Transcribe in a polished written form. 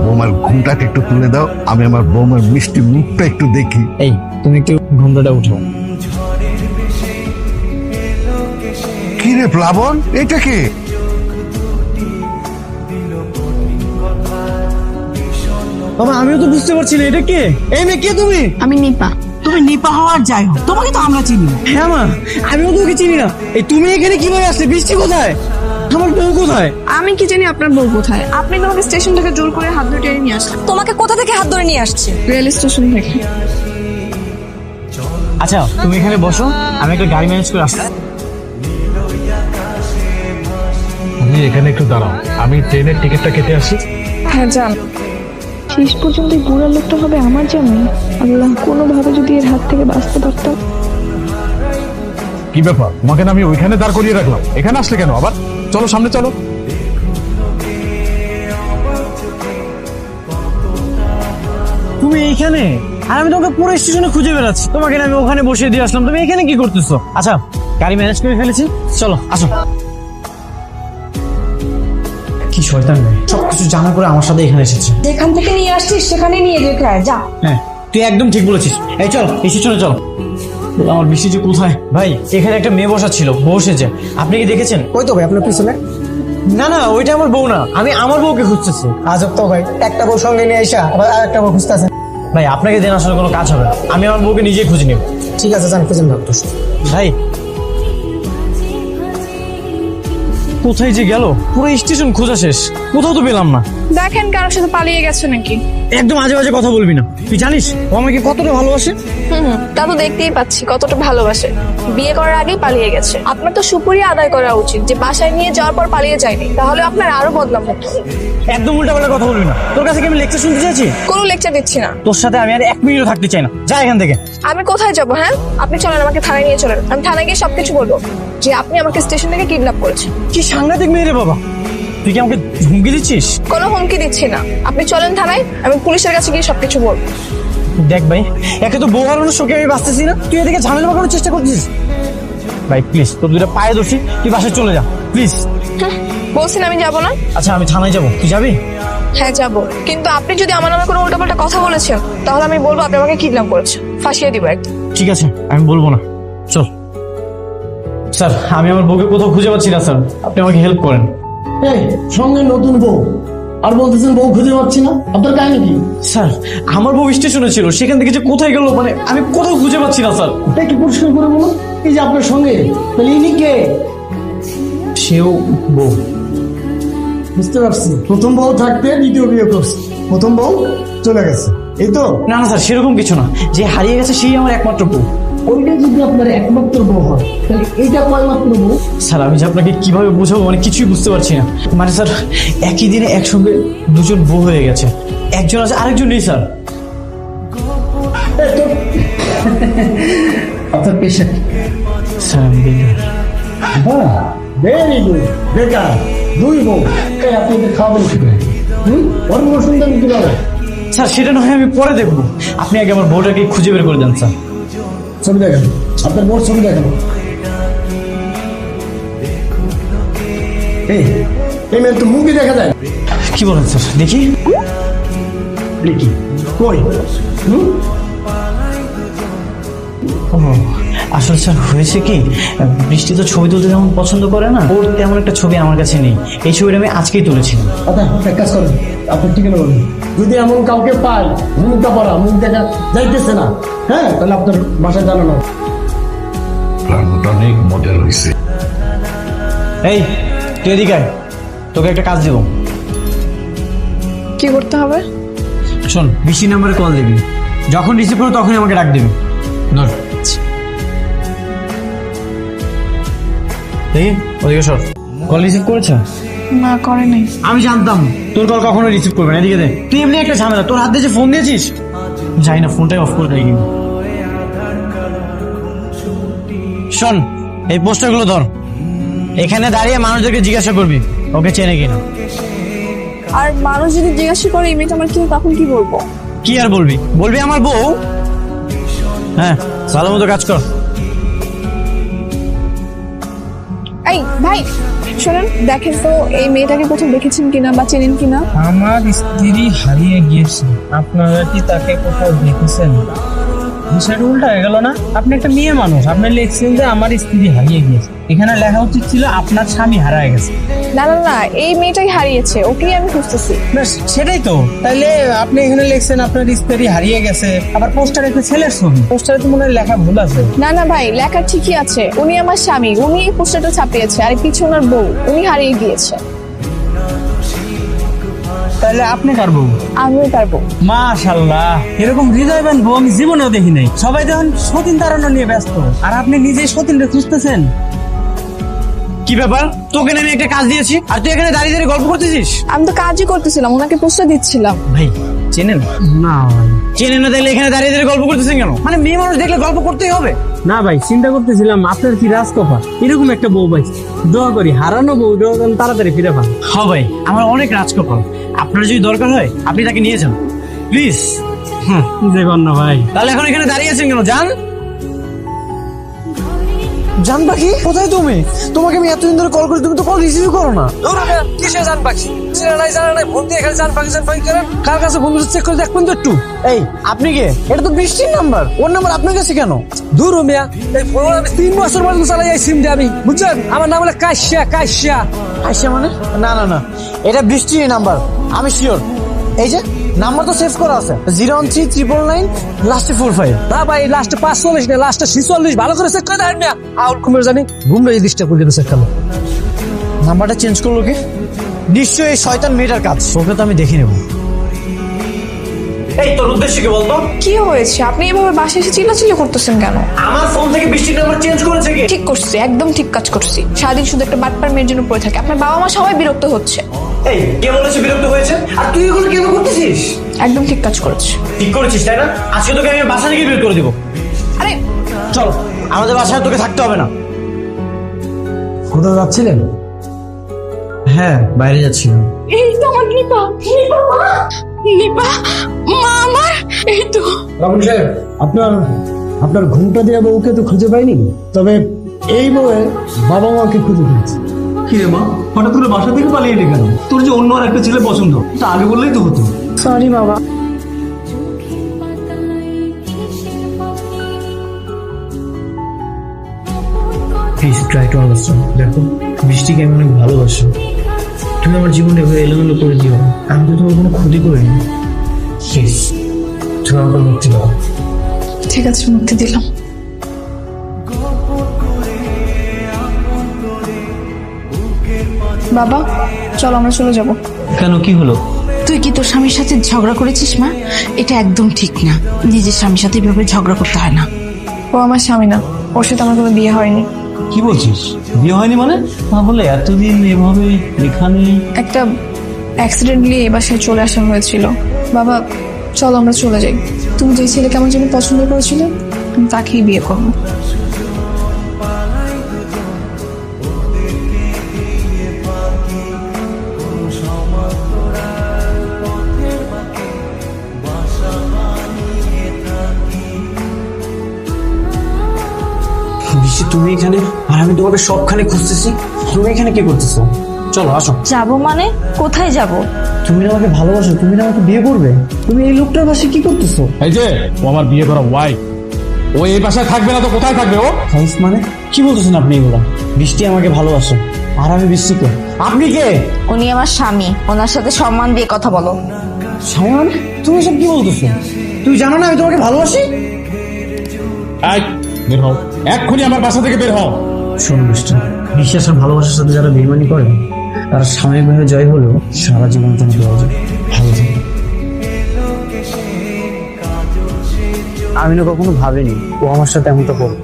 বৌমার ঘুমটাকে একটু তুলে দাও, আমি আমার বৌমার মিষ্টি মুখটা একটু দেখি। এই তুমি একটু ঘুমটাটা উঠো। কি রে প্লাবন, এটা কে? বাবা আমিও তো বুঝতে পারছি না এটা কে। এই মেয়ে কে তুমি? আমি নিপা। তুমি নিপা হওয়ার যাই হোক, তোমাকে তো আমরা চিনি না। হ্যাঁ মা, আমিও তো ওকে চিনি না। এই তুমি এখানে কিভাবে আসলে? বৃষ্টি কোথায়? আমার বউ কোথায়? আমি কি জানি আপনার বউ কোথায়? আপনি তোমাকে স্টেশন থেকে জোর করে হাত ধরে টেনে নিয়ে আসলেন। তোমাকে কোথা থেকে হাত ধরে নিয়ে আসছে? রেল স্টেশন থেকে। আচ্ছা তুমি এখানে বসো, আমি একটা গাড়ি ম্যানেজ করে আসছি। তুমি এখানে একটু দাঁড়াও, আমি ট্রেনের টিকিটটা কেটে আসি। হ্যাঁ যান। শেষ পর্যন্ত এই বুড়া লোকটা হবে আমার জামাই। আল্লাহ, কোনোভাবে যদি এর হাত থেকে বাঁচতে পারতাম। কি ব্যাপার, তোমাকে না আমি ওইখানে দাঁড় করিয়ে রাখলাম, এখানে আসলে কেন আবার? চলো সামনে চলো। তুমি এইখানে? আর আমি তোমাকে পুরো স্টেশনে খুঁজে বেড়াচ্ছি, তোমাকে না আমি ওখানে বসিয়ে দিয়ে আসলাম, তুমি এখানে কি করতেছো? আচ্ছা গাড়ি ম্যানেজ করে ফেলেছি, চলো আসো। কি শয়তান মেয়ে, সবকিছু জানা করে আমার সাথে এখানে এসেছে। যেখান থেকে নিয়ে আসছিস সেখানে নিয়ে যেতে হয়, যা। হ্যাঁ তুই একদম ঠিক বলেছিস। এই চল স্টেশনে চল। আমার বৃষ্টি যে কোথায়? ভাই এখানে একটা মেয়ে বসা ছিল, বসেছে, আপনি কি দেখেছেন? ওই তো ভাই আপনার পিছনে। না না ওইটা আমার বউ না, আমি আমার বউকে খুঁজতেছি। আজব তো ভাই, একটা বউ সঙ্গে নিয়ে এসা আবার আর একটা বউ খুঁজতেছেন। ভাই আপনাকে দেন আসলে কোনো কাজ হবে না, আমি আমার বউকে নিজেই খুঁজে নিব। ঠিক আছে যান, খুঁজেন ভাব। ভাই কোথায় যে গেল? পুরো স্টেশন খোঁজা শেষ, কোথাও তো পেলাম না। দেখেন কারোর সাথে পালিয়ে গেছে নাকি? একদম আজে বাজে কথা বলবি না, তুই জানিস ও আমাকে কতটা ভালোবাসে? তা তো দেখতেই পাচ্ছি কতটা ভালোবাসে। বিয়ে করার আগেই পালিয়ে গেছে। আপনার তো সুপুরি আদায় করা উচিত যে বাসায় নিয়ে যাওয়ার পর পালিয়ে যায়নি, তাহলে আপনার আরো বদনাম হতো। একদম উল্টাপাল্টা কথা বলবি না, তোর কাছে কি আমি লেকচার শুনতে চাইছি? কোনো লেকচার দিচ্ছি না। তোর সাথে আমি আর এক মিনিটও থাকতে চাই না, যা এখান থেকে। আমি কোথায় যাবো? হ্যাঁ আপনি চলেন, আমাকে থানায় নিয়ে চলেন। আমি থানায় গিয়ে সবকিছু বলবো যে আপনি আমাকে স্টেশন থেকে কিডন্যাপ করেছেন। কি সাংঘাতিক মেয়ে রে বাবা, তুই কি আমাকে হুমকি দিচ্ছিস? কোনো হুমকি দিচ্ছি না, আপনি চলেন থানায়, আমি পুলিশের কাছে গিয়ে সবকিছু বলবো। দেখ ভাই, একে তো বউ হারানোর শোকে আমি বাঁচতেছি না, তুই এদিকে ঝামেলা পাকানোর চেষ্টা করছিস। ভাই প্লিজ, তোর দুটো পায়ে দোষী, তুই বাসায় চলে যা প্লিজ। বলছেন আমি যাবো না? আচ্ছা আমি থানায় যাবো, তুই যাবি? হ্যাঁ যাবো, কিন্তু আপনি যদি আমার নামে কোনো উল্টাপাল্টা কথা বলেছেন তাহলে আমি বলবো আপনি আমাকে কিডন্যাপ করেছেন, ফাঁসিয়ে দিব একদম। ঠিক আছে আমি বলবো না, চল। স্যার আমি আমার বউকে কোথাও খুঁজে পাচ্ছি না স্যার, আপনি আমাকে হেল্প করেন। এই সঙ্গে নতুন বউ আর বলতেছেন বউ খুঁজে পাচ্ছি না, আপনার কাহিনী কি? স্যার আমার বউ স্টেশনে ছিল, সেখান থেকে যে কোথায় গেল মানে আমি কোথাও খুঁজে পাচ্ছি না স্যার। এটা একটু পরিষ্কার করে বলুন। এই যে আপনার সঙ্গে, তাহলে ইনি কে? সেও বউ। বুঝতে পারছি, প্রথম বউ থাকতে দ্বিতীয় বিয়ে করছে, প্রথম বউ চলে গেছে, এই তো? না না স্যার সেরকম কিছু না, যে হারিয়ে গেছে সেই আমার একমাত্র বউ। ওইটা যদি আপনার একমাত্র বউ হয় তাহলে এইটা কয়মাত্র বউ? স্যার আমি যে আপনাকে কিভাবে বোঝাবো মানে কিছুই বুঝতে পারছি না। মানে স্যার একই দিনে একসঙ্গে দুজন বউ হয়ে গেছে, একজন আছে আরেকজন নেই স্যার। আপনার পেশেন্ট? স্যার আমি বেকার। হ্যাঁ ভেরি গুড, বেকার, দুই বউ। এই আপনি ওদের খাওয়াবেন কি করে? ওর কোনো সন্তান কি হবে? স্যার সেটা না হয় আমি পরে দেখবো, আপনি আগে আমার বউটাকে খুঁজে বের করে দেন স্যার। ছবি দেখেন, আপনার বউর ছবি দেখেন। এই মেয়ের তো মুভি দেখা যায়। কি বলেন স্যার, দেখি দেখি কই? ও আসলে স্যার হয়েছে কি, বৃষ্টি তো ছবি তুলতে যেমন পছন্দ করে না, ওর তেমন একটা ছবি আমার কাছে নেই। এই ছবিটা আমি আজকেই তুলেছিলাম। আচ্ছা এক কাজ করেন, আপনার ঠিকানা বলুন। যদি এমন কাউকে পাই মুখটা পড়া, মুখ দেখা যাইতেছে না, হ্যাঁ তাহলে আপনার বাসায় জানানো। প্ল্যানটা অনেক মডেল হয়েছে। এই তুই এদিকে আয়, তোকে একটা কাজ দেবো। কি করতে হবে? শোন, বৃষ্টি নাম্বারে কল দিবি, যখন রিসিভ করো তখনই আমাকে ডাক দিবি। ধর দেখি ওদিকে সর। কল রিসিভ করেছে? না করে নাই। আমি জানতাম তোর কল কখনো রিসিভ করবে না, এদিকে দে। তুই এমনি একটা ঝামেলা, তোর হাতে যে ফোন দিয়েছিস, যাই না ফোনটাই অফ করে দেয়। শোন এই পোস্টারগুলো ধর, এখানে দাঁড়িয়ে মানুষদেরকে জিজ্ঞাসা করবি ওকে চেনে কিনা। আর মানুষ যদি জিজ্ঞাসা করে ইমেজ আমার কি, তখন কি বলবো? কি আর বলবি, বলবি আমার বউ। হ্যাঁ ভালো মতো কাজ কর। এই ভাই শোনেন, দেখেন তো এই মেয়েটাকে প্রথম দেখেছেন কিনা বা চেনেন কিনা? আমার স্ত্রী হারিয়ে গিয়েছে, আপনারা কি তাকে কোথাও দেখেছেন? বিষয়টা উল্টা হয়ে গেল না? আপনি একটা মেয়ে মানুষ, আপনি লিখছেন যে আমার স্ত্রী হারিয়ে গিয়েছে, এখানে লেখা উচিত ছিল আপনার স্বামী হারায় গেছে। না না না, এই মেয়েটাই হারিয়েছে, ওকেই আমি খুঁজতেছি। ব্যাস, সেটাই তো। তাইলে আপনি এখানে লিখছেন আপনার স্ত্রী হারিয়ে গেছে, আবার পোস্টারে একটা ছেলের ছবি, পোস্টারে তো মনে হয় লেখা ভুল আছে। না না ভাই, লেখা ঠিকই আছে, উনি আমার স্বামী, উনি এই পোস্টারটা ছাপিয়েছে, আর পিছনে ওনার বউ, উনি হারিয়ে গিয়েছে। তাহলে আপনি কার বউ? আমিও পারবো। মাশাআল্লাহ, এরকম হৃদয়বান বউ আমি জীবনেও দেখি নাই। সবাই যখন সতীন তাড়ানো নিয়ে ব্যস্ত, আর আপনি নিজেই সতীনকে খুঁজতেছেন। কি ব্যাপার? তোকে আমি একটা কাজ দিয়েছি আর তুই এখানে দাঁড়িয়ে দাঁড়িয়ে গল্প করতেছিস? আমি তো কাজই করতেছিলাম, ওনাকে পোস্টার দিচ্ছিলাম। ভাই চেনেন? না ভাই চেনেন না, তাহলে এখানে দাঁড়িয়ে দাঁড়িয়ে গল্প করতেছেন কেন? মানে মেয়ে মানুষ দেখলে গল্প করতেই হবে? না ভাই, চিন্তা করতেছিলাম আপনার কি রাজকপাল, এরকম একটা বউ পাইছি। দোয়া করি হারানো বউ তাড়াতাড়ি ফিরে পান। হ্যাঁ ভাই, আমার অনেক রাজকপাল। আপনার যদি দরকার হয় আপনি তাকে নিয়ে যান প্লিজ। হ্যাঁ যে কর না ভাই। তাহলে এখন এখানে দাঁড়িয়ে আছেন কেন? যান। জান পাখি কোথায় তুমি? তোমাকে আমি এতদিন ধরে কল করি, তুমি তো কল রিসিভ করো না। কিসে জান পাখি? জানা নাই ফোন দিয়ে এখানে জান পাখি করেন। কার কাছে ফোন চেক করে দেখবেন তো একটু। এই আপনি কে? এটা তো বৃষ্টির নাম্বার, ওর নাম্বার আপনার কাছে কেন? দূর মিয়া, এই ফোন আমি 3 বছর পর্যন্ত চালাই এই সিম দিয়ে আমি, বুঝছেন? আমার নাম হলো কাশ্যা। আইসা মানে? না না না, এটা বৃষ্টির নাম্বার, আমি শিওর। এই যে নাম্বার তো সেভ করা আছে, 01399 লাস্টে 45। না ভাই, লাস্টে 45 না, লাস্টে 46। ভালো করে চেক করে দেখেন মিয়া। আউট কুমের জানি ঘুমরে এই ডিস্টার্ব করে দিতে কালো। নাম্বারটা চেঞ্জ করলো কি? নিশ্চয়ই এই শয়তান মেয়েটার কাজ। ওকে তো আমি দেখে নেব। এই তোর উদ্দেশ্য কি বলতো? কি হয়েছে? আপনি এভাবে বাসায় এসে চিল্লাচিল্লি করতেছেন কেন? আমার ফোন থেকে বৃষ্টির নাম্বার চেঞ্জ করেছে কি? ঠিক করছি, একদম ঠিক কাজ করছি। সারাদিন শুধু একটা বাটপার মেয়ের জন্য পড়ে থাকে, আপনার বাবা মা সবাই বিরক্ত হচ্ছে। এই কে বলেছে বিরক্ত হয়েছে? আর তুই এগুলো কেন করতেছিস? একদম ঠিক কাজ করছে। ঠিক করেছিস তাই না? আজকে তোকে আমি বাসা থেকে বের করে দিব। আরে চল, আমাদের বাসায় তোকে থাকতে হবে না। কোথাও যাচ্ছিলেন? হ্যাঁ, বাইরে যাচ্ছিলাম। এই তো আমার নিপা, নিপা মা আমার, এই তো। রাবণ সাহেব, আপনার ঘুমটা দেওয়া বউকে তো খুঁজে পাইনি, তবে এই বউয়ের বাবা মাকে খুঁজে পেয়েছি। কি রে মা, হঠাৎ করে বাসা থেকে পালিয়ে এলি কেন? তোর যে অন্য আর একটা ছেলে পছন্দ, তা আগে বললেই তো হতো। সরি বাবা। Please try to understand. দেখো, বৃষ্টিকে আমি অনেক ভালোবাসি। তুমি আমার জীবনে এভাবে এলোমেলো করে দিও না। আমি তো তোমার কোনো ক্ষতি করিনি। প্লিজ তুমি আমাকে মুক্তি দাও। ঠিক আছে, মুক্তি দিলাম। বাবা চলো আমরা চলে যাব। কেন, কি হলো? তুই কি তোর স্বামীর সাথে ঝগড়া করেছিস মা? এটা একদম ঠিক না, নিজের স্বামীর সাথে এভাবে ঝগড়া করতে হয় না। ও আমার স্বামী না, ওর সাথে আমার কোনো বিয়ে হয়নি। কি বলছিস? বিয়ে হয়নি মানে? তাহলে এতদিন এভাবে এখানে? একটা অ্যাক্সিডেন্টলি এই বাসায় চলে আসা হয়েছিল। বাবা চলো আমরা চলে যাই। তুমি যে ছেলেকে আমার জন্য পছন্দ করেছিলে আমি তাকেই বিয়ে করবো। বৃষ্টি, তুমি এখানে আর আমি তোমাকে সবখানে খুঁজতেছি, তুমি এখানে কি করতেছো? চলো আসো। যাবো মানে? কোথায় যাব? তুমি না আমাকে ভালোবাসো, তুমি না আমাকে বিয়ে করবে, তুমি এই লোকটার পাশে কি করতেছো? এই যে ও আমার বিয়ে করা ওয়াইফ, ও এই বাসায় থাকবে না তো কোথায় থাকবে ও? হাইস মানে কি বলতেছেন আপনি এগুলা? বৃষ্টি আমাকে ভালোবাসে আর আমি বৃষ্টিকে। আপনি কে? উনি আমার স্বামী, ওনার সাথে সম্মান দিয়ে কথা বলো। স্বামী মানে? তুমি সব কি বলতেছো? তুমি জানো না আমি তোমাকে ভালোবাসি? এই বের হও, এক্ষুনি আমার বাসা থেকে বের হও। শোন বৃষ্টি, বিশ্বাস আর ভালোবাসার সাথে যারা বেইমানি করে তারা সাময়িকভাবে জয় হলেও সারা জীবন জন্য ভালো থাকে। আমি না কখনো ভাবিনি ও আমার সাথে এমনটা করবে।